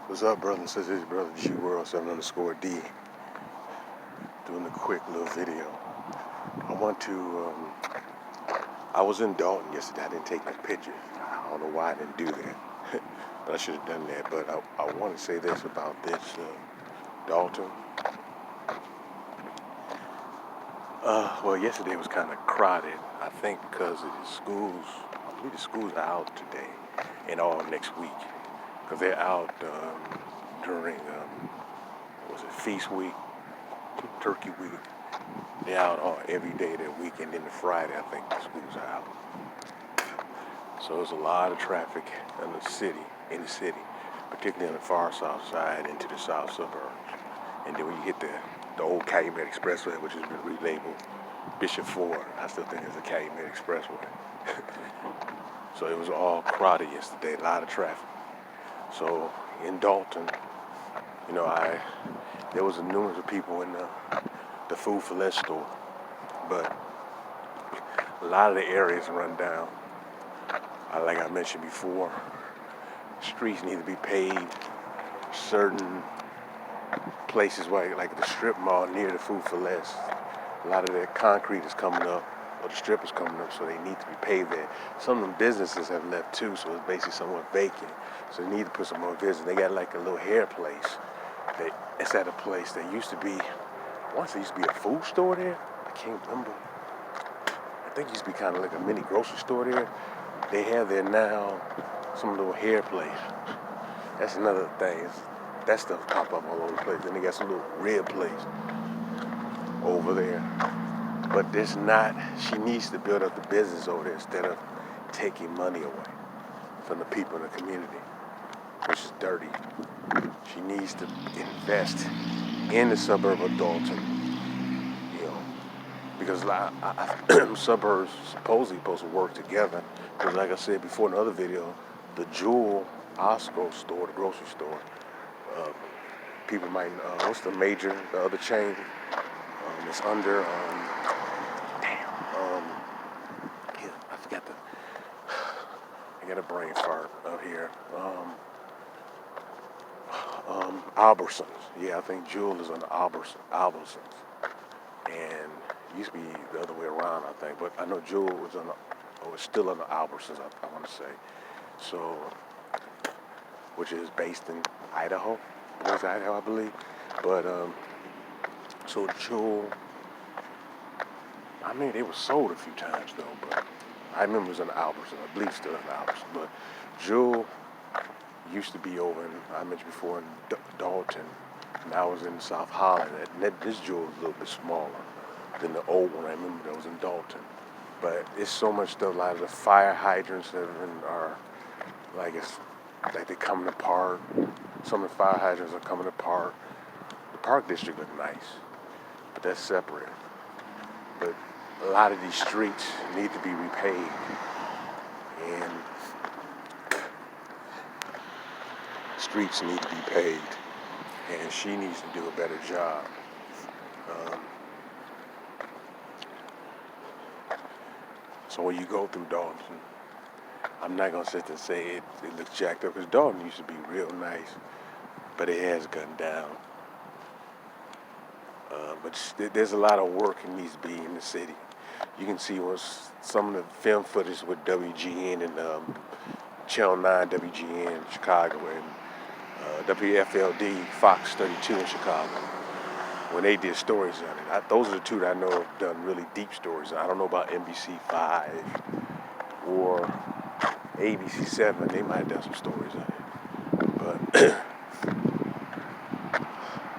What's up, brothers and sisters? Brother G World 7_D doing a quick little video. I was in Dolton yesterday. I didn't take no pictures. I don't know why I didn't do that, but I should have done that. But I want to say this about this Dolton. Well, yesterday was kind of crowded. I think because of the schools. I believe the schools are out today and all next week because they're out during was it Feast Week, Turkey Week. They're out on every day that week, and then the Friday I think the schools are out. So there's a lot of traffic in the city, particularly on the far south side into the south suburbs. And then when you hit the old Calumet Expressway, which has been relabeled Bishop Ford, I still think it's the Calumet Expressway. So it was all crowded yesterday, a lot of traffic. So in Dolton, there was a numerous of people in the Food for Less store, but a lot of the areas run down. Like I mentioned before, streets need to be paved. Certain places like the strip mall near the Food for Less, a lot of that concrete is coming up, or the strip is coming up, so they need to be paved there. Some of them businesses have left too, so it's basically somewhat vacant. So they need to put some more business. They got like a little hair place. It's at a place that used to be, once there used to be a food store there. I can't remember. I think it used to be kind of like a mini grocery store there. They have there now some little hair place. That's another thing. That stuff pop up all over the place. Then they got some little rib place over there. But she needs to build up the business over there instead of taking money away from the people in the community, which is dirty. She needs to invest in the suburb of Dolton, because suburbs supposedly supposed to work together. Because like I said before in the other video, the Jewel Osco store, the grocery store, people might know, what's the other chain? It's under, I got a brain fart up here. Albertsons. Yeah, I think Jewel is on Albertsons. And it used to be the other way around, I think. But I know Jewel was it's still on the Albertsons, I want to say. So, which is based in Idaho, I believe. But, so Jewel, they were sold a few times though, but I remember it was in Albertsons. I believe it's still in Albertsons. But Jewel used to be over in, I mentioned before, in Dolton. Now it's in South Holland. This Jewel is a little bit smaller than the old one I remember that was in Dolton. But it's so much stuff. A lot of the fire hydrants are they're coming apart. Some of the fire hydrants are coming apart. The Park District look nice, but that's separate. But a lot of these streets need to be repaved, and streets need to be paved, and she needs to do a better job. So when you go through Dolton, I'm not going to sit there and say it looks jacked up, because Dolton used to be real nice, but it has gone down. But there's a lot of work that needs to be in the city. You can see some of the film footage with WGN and Channel 9 WGN in Chicago, and WFLD Fox 32 in Chicago, when they did stories on it. Those are the two that I know have done really deep stories. I don't know about NBC 5 or ABC 7. They might have done some stories on it.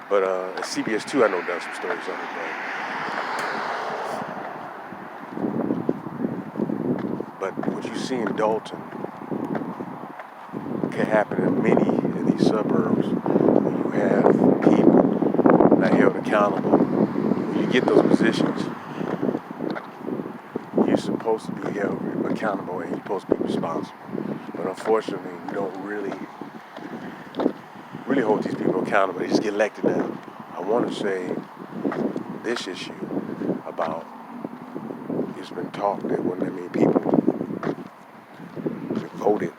But CBS 2 I know done some stories on it. But what you see in Dolton can happen in many of these suburbs when you have people not held accountable. When you get those positions, you're supposed to be held accountable and you're supposed to be responsible. But unfortunately, we don't really hold these people accountable. They just get elected now. I want to say this issue about, it's been talked that wasn't that many people voted